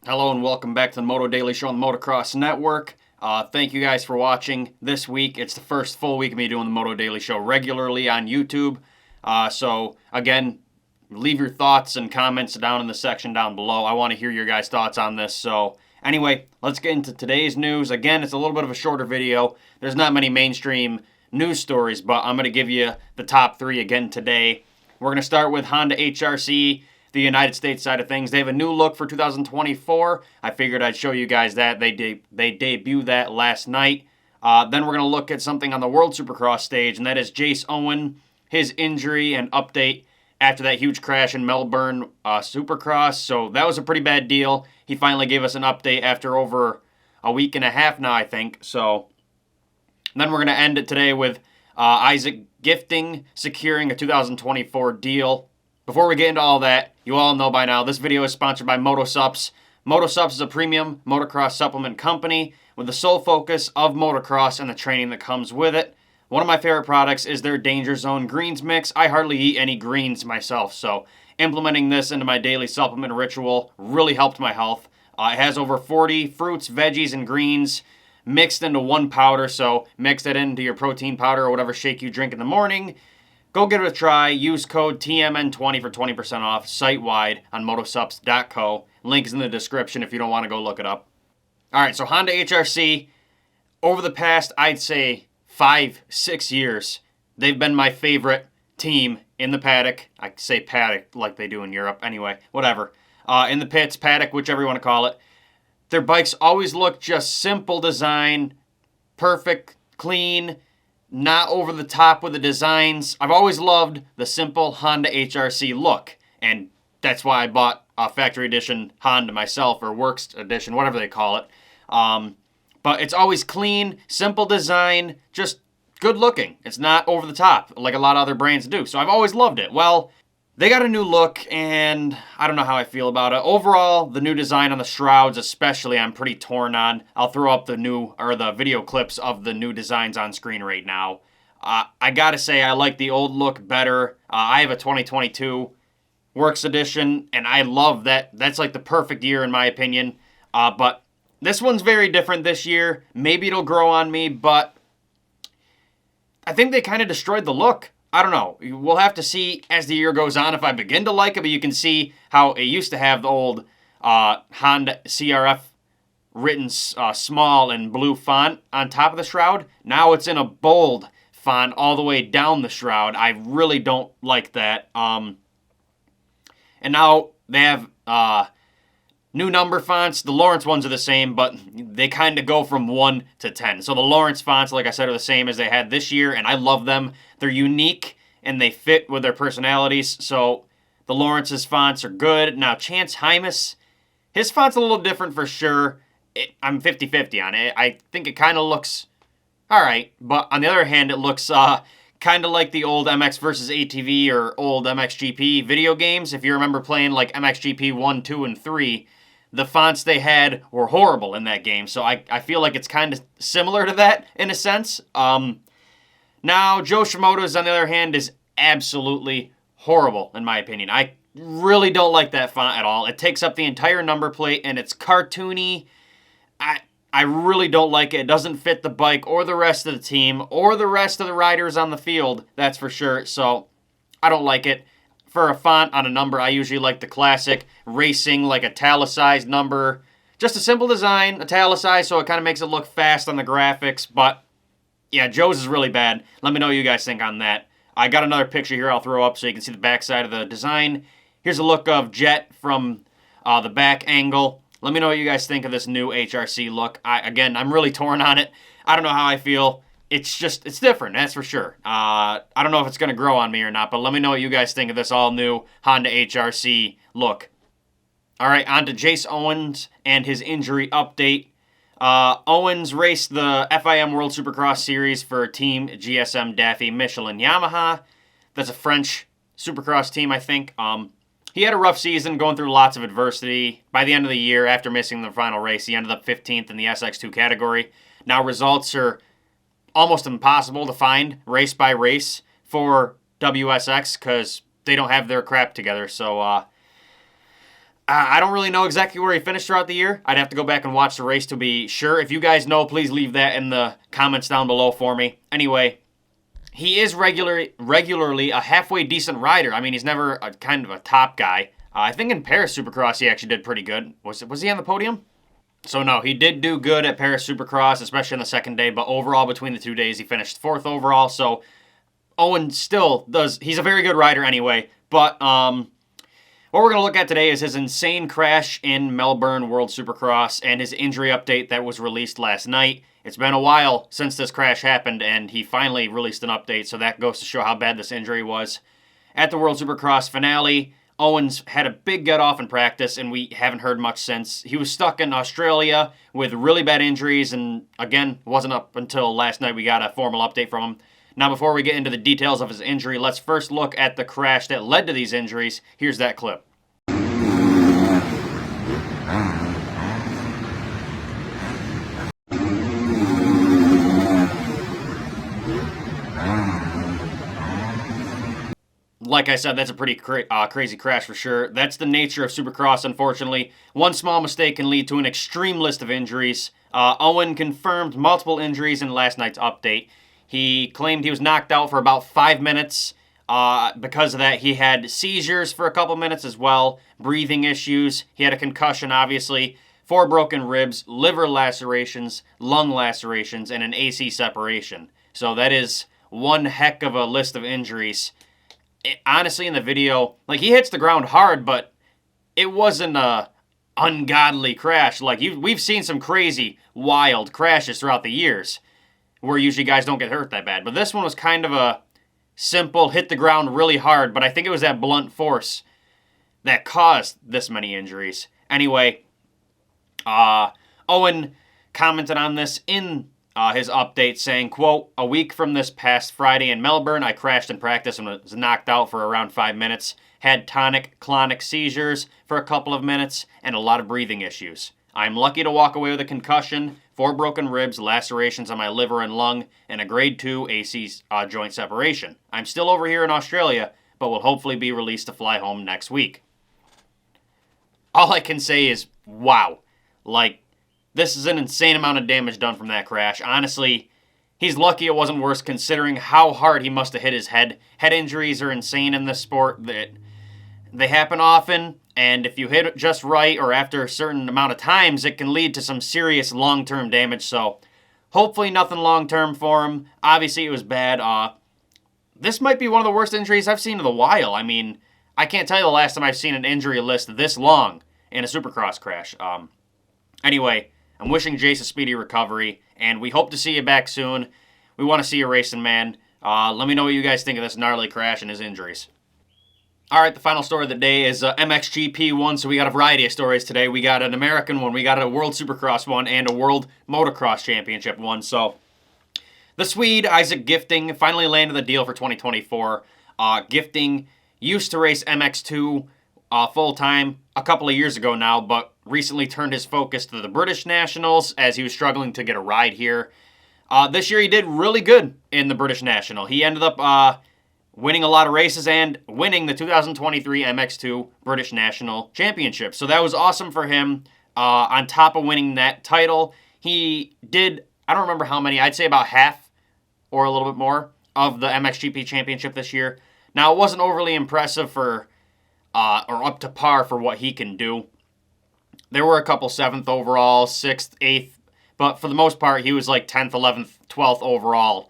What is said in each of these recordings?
Hello and welcome back to the Moto Daily Show on the Motocross Network. Thank you guys for watching this week. It's the first full week of me doing the Moto Daily Show regularly on YouTube. So again, leave your thoughts and comments down in the section down below. I want to hear your guys' thoughts on this. So anyway, let's get into today's news. Again, it's a little bit of a shorter video. There's not many mainstream news stories, but I'm going to give you the top three again today. We're going to start with Honda HRC. The United States side of things. They have a new look for 2024. I figured I'd show you guys that. They debuted that last night. Then we're going to look at something on the World Supercross stage, and that is Jace Owen, his injury and update after that huge crash in Melbourne Supercross. So that was a pretty bad deal. He finally gave us an update after over a week and a half now, I think. So then we're going to end it today with Isak Gifting securing a 2024 deal. Before we get into all that, you all know by now, this video is sponsored by Moto Sups. Moto Sups is a premium motocross supplement company with the sole focus of motocross and the training that comes with it. One of my favorite products is their Danger Zone Greens Mix. I hardly eat any greens myself, so implementing this into my daily supplement ritual really helped my health. It has over 40 fruits, veggies, and greens mixed into one powder, so mix that into your protein powder or whatever shake you drink in the morning. Go give it a try. Use code TMN20 for 20% off site-wide on motosups.co. Link is in the description if you don't want to go look it up. All right, so Honda HRC, over the past, I'd say, 5-6 years, they've been my favorite team in the paddock. I say paddock like they do in Europe. Anyway, whatever. In the pits, paddock, whichever you want to call it. Their bikes always look just simple design, perfect, clean, not over the top with the designs. I've always loved the simple Honda HRC look, and that's why I bought a factory edition Honda myself, or works edition, whatever they call it. But it's always clean, simple design, just good looking. It's not over the top like a lot of other brands do, so I've always loved it. Well, they got a new look, and I don't know how I feel about it. Overall, the new design on the shrouds especially, I'm pretty torn on. I'll throw up the video clips of the new designs on screen right now. I gotta say, I like the old look better. I have a 2022 Works Edition, and I love that. That's like the perfect year in my opinion. But this one's very different this year. Maybe it'll grow on me, but I think they kind of destroyed the look. I don't know. We'll have to see as the year goes on if I begin to like it, but you can see how it used to have the old Honda CRF written small and blue font on top of the shroud. Now it's in a bold font all the way down the shroud. I really don't like that. And now they have new number fonts. The Lawrence ones are the same, but they kind of go from 1 to 10. So the Lawrence fonts, like I said, are the same as they had this year, and I love them. They're unique, and they fit with their personalities, so the Lawrence's fonts are good. Now, Chance Hymas, his font's a little different for sure. I'm 50-50 on it. I think it kind of looks all right, but on the other hand, it looks kind of like the old MX versus ATV or old MXGP video games. If you remember playing like MXGP 1, 2, and 3, the fonts they had were horrible in that game. So I feel like it's kind of similar to that in a sense. Now, Joe Shimoda's, on the other hand, is absolutely horrible in my opinion. I really don't like that font at all. It takes up the entire number plate, and it's cartoony. I really don't like it. It doesn't fit the bike or the rest of the team or the rest of the riders on the field, that's for sure. So I don't like it. For a font on a number, I usually like the classic racing, like italicized number. Just a simple design, italicized, so it kind of makes it look fast on the graphics. But yeah, Joe's is really bad. Let me know what you guys think on that. I got another picture here I'll throw up so you can see the back side of the design. Here's a look of Jet from the back angle. Let me know what you guys think of this new HRC look. I'm really torn on it. I don't know how I feel. It's different, that's for sure. I don't know if it's going to grow on me or not, but let me know what you guys think of this all-new Honda HRC look. All right, on to Jace Owens and his injury update. Owens raced the FIM World Supercross Series for Team GSM Daffy Michelin Yamaha. That's a French Supercross team, I think. He had a rough season, going through lots of adversity. By the end of the year, after missing the final race, he ended up 15th in the SX2 category. Now, results are almost impossible to find race by race for WSX because they don't have their crap together. So, I don't really know exactly where he finished throughout the year. I'd have to go back and watch the race to be sure. If you guys know, please leave that in the comments down below for me. Anyway, he is regularly a halfway decent rider. I mean, he's never a kind of a top guy. I think in Paris Supercross he actually did pretty good. Was he on the podium? So no, he did do good at Paris Supercross, especially on the second day. But overall, between the 2 days, he finished 4th overall. So Owen still does. He's a very good rider anyway. But what we're going to look at today is his insane crash in Melbourne World Supercross and his injury update that was released last night. It's been a while since this crash happened, and he finally released an update, so that goes to show how bad this injury was. At the World Supercross finale, Owens had a big get-off in practice, and we haven't heard much since. He was stuck in Australia with really bad injuries, and again, wasn't up until last night we got a formal update from him. Now, before we get into the details of his injury, let's first look at the crash that led to these injuries. Here's that clip. Like I said, that's a pretty crazy crash for sure. That's the nature of Supercross, unfortunately. One small mistake can lead to an extreme list of injuries. Owen confirmed multiple injuries in last night's update. He claimed he was knocked out for about 5 minutes. Because of that, he had seizures for a couple minutes as well, breathing issues. He had a concussion, obviously, 4 broken ribs, liver lacerations, lung lacerations, and an AC separation. So that is one heck of a list of injuries. Honestly, in the video, like, he hits the ground hard, but it wasn't a ungodly crash. Like, we've seen some crazy, wild crashes throughout the years where usually guys don't get hurt that bad. But this one was kind of a simple, hit the ground really hard, but I think it was that blunt force that caused this many injuries. Anyway, Owen commented on this in his update, saying, quote, "A week from this past Friday in Melbourne, I crashed in practice and was knocked out for around 5 minutes, had tonic-clonic seizures for a couple of minutes, and a lot of breathing issues. I'm lucky to walk away with a concussion, 4 broken ribs, lacerations on my liver and lung, and a grade 2 AC joint separation. I'm still over here in Australia, but will hopefully be released to fly home next week." All I can say is, wow. Like, this is an insane amount of damage done from that crash. Honestly, he's lucky it wasn't worse considering how hard he must have hit his head. Head injuries are insane in this sport. They happen often, and if you hit it just right or after a certain amount of times, it can lead to some serious long-term damage. So hopefully nothing long-term for him. Obviously, it was bad. This might be one of the worst injuries I've seen in a while. I mean, I can't tell you the last time I've seen an injury list this long in a Supercross crash. Anyway, I'm wishing Jace a speedy recovery, and we hope to see you back soon. We want to see you racing, man. Let me know what you guys think of this gnarly crash and his injuries. All right, the final story of the day is MXGP one, so we got a variety of stories today. We got an American one, we got a World Supercross one, and a World Motocross Championship one. So the Swede, Isak Gifting, finally landed the deal for 2024. Gifting used to race MX2 full-time a couple of years ago now, but recently turned his focus to the British Nationals as he was struggling to get a ride here. This year he did really good in the British National. He ended up winning a lot of races and winning the 2023 MX2 British National Championship. So that was awesome for him. On top of winning that title, he did, I don't remember how many, I'd say about half or a little bit more of the MXGP Championship this year. Now, it wasn't overly impressive for or up to par for what he can do. There were a couple 7th overall, 6th, 8th, but for the most part, he was like 10th, 11th, 12th overall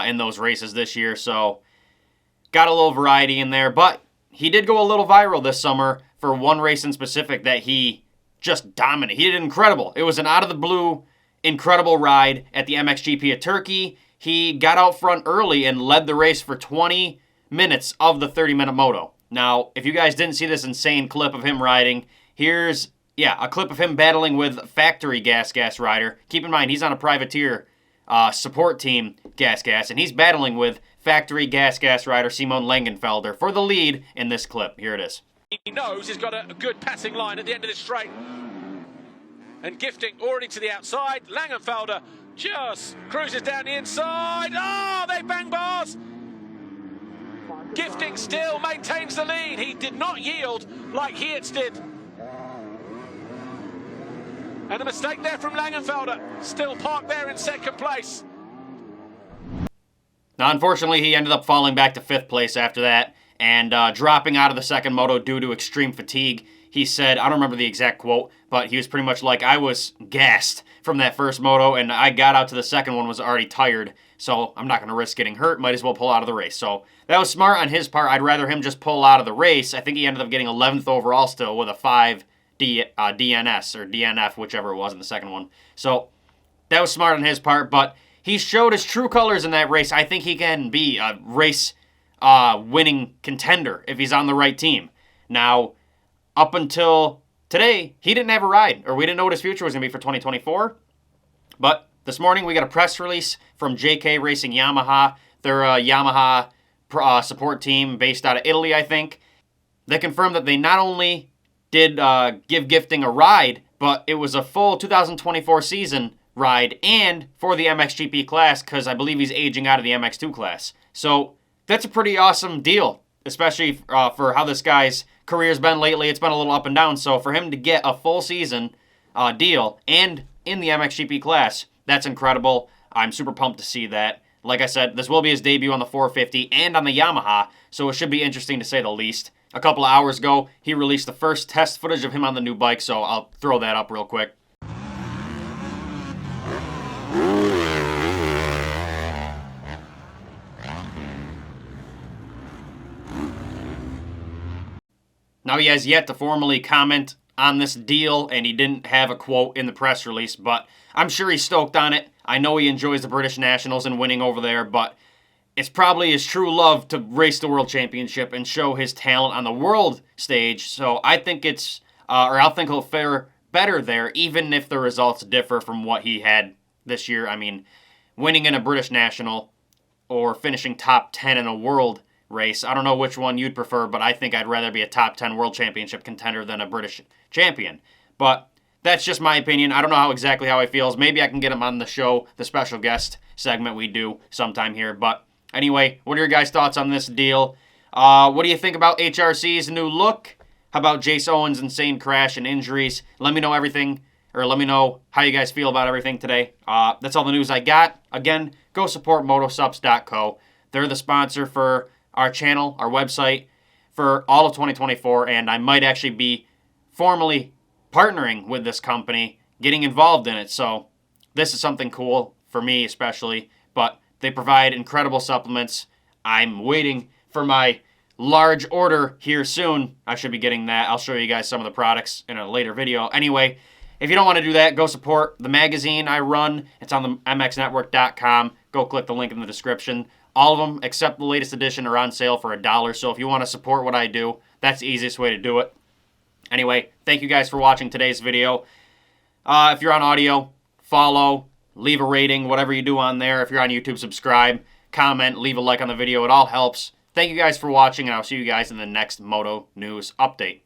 in those races this year, so got a little variety in there, but he did go a little viral this summer for one race in specific that he just dominated. He did incredible. It was an out-of-the-blue, incredible ride at the MXGP at Turkey. He got out front early and led the race for 20 minutes of the 30-minute moto. Now, if you guys didn't see this insane clip of him riding, here's, a clip of him battling with factory gas rider. Keep in mind, he's on a privateer support team gas, and he's battling with factory gas rider Simon Langenfelder for the lead in this clip. Here it is. He knows he's got a good passing line at the end of this straight. And Gifting already to the outside. Langenfelder just cruises down the inside. Oh, they bang bars. Gifting still maintains the lead. He did not yield like Heerts did And a mistake there from Langenfelder. Still parked there in second place. Now, unfortunately, he ended up falling back to 5th place after that and dropping out of the second moto due to extreme fatigue. He said, I don't remember the exact quote, but he was pretty much like, I was gassed from that first moto, and I got out to the second one, was already tired, so I'm not going to risk getting hurt, might as well pull out of the race. So that was smart on his part. I'd rather him just pull out of the race. I think he ended up getting 11th overall still with a 5 DNS or DNF, whichever it was in the second one. So that was smart on his part, but he showed his true colors in that race. I think he can be a race winning contender if he's on the right team. Now, up until today, he didn't have a ride, or we didn't know what his future was going to be for 2024. But this morning, we got a press release from JK Racing Yamaha. They're a Yamaha support team based out of Italy, I think. They confirmed that they not only did give Gifting a ride, but it was a full 2024 season ride and for the MXGP class, because I believe he's aging out of the MX2 class. So that's a pretty awesome deal, especially for how this guy's career's been lately. It's been a little up and down, so for him to get a full season deal and in the MXGP class, that's incredible. I'm super pumped to see that. Like I said, this will be his debut on the 450 and on the Yamaha, so it should be interesting to say the least. A couple of hours ago, he released the first test footage of him on the new bike, so I'll throw that up real quick. Now, he has yet to formally comment on this deal, and he didn't have a quote in the press release, but I'm sure he's stoked on it. I know he enjoys the British Nationals and winning over there, but it's probably his true love to race the World Championship and show his talent on the world stage. So I think I think he'll fare better there, even if the results differ from what he had this year. I mean, winning in a British National or finishing top 10 in a world race, I don't know which one you'd prefer, but I think I'd rather be a top 10 World Championship contender than a British champion. But that's just my opinion. I don't know exactly how he feels. Maybe I can get him on the show, the special guest segment we do sometime here. But anyway, what are your guys' thoughts on this deal? What do you think about HRC's new look? How about Jace Owen's insane crash and injuries? Let me know everything, or let me know how you guys feel about everything today. That's all the news I got. Again, go support motosubs.co. They're the sponsor for our channel, our website, for all of 2024, and I might actually be formally partnering with this company, getting involved in it. So this is something cool for me especially, but they provide incredible supplements. I'm waiting for my large order here soon. I should be getting that. I'll show you guys some of the products in a later video. Anyway, if you don't want to do that, go support the magazine I run. It's on the mxnetwork.com. Go click the link in the description. All of them, except the latest edition, are on sale for $1. So if you want to support what I do, that's the easiest way to do it. Anyway, thank you guys for watching today's video. If you're on audio, follow, leave a rating, whatever you do on there. If you're on YouTube, subscribe, comment, leave a like on the video. It all helps. Thank you guys for watching, and I'll see you guys in the next Moto News Update.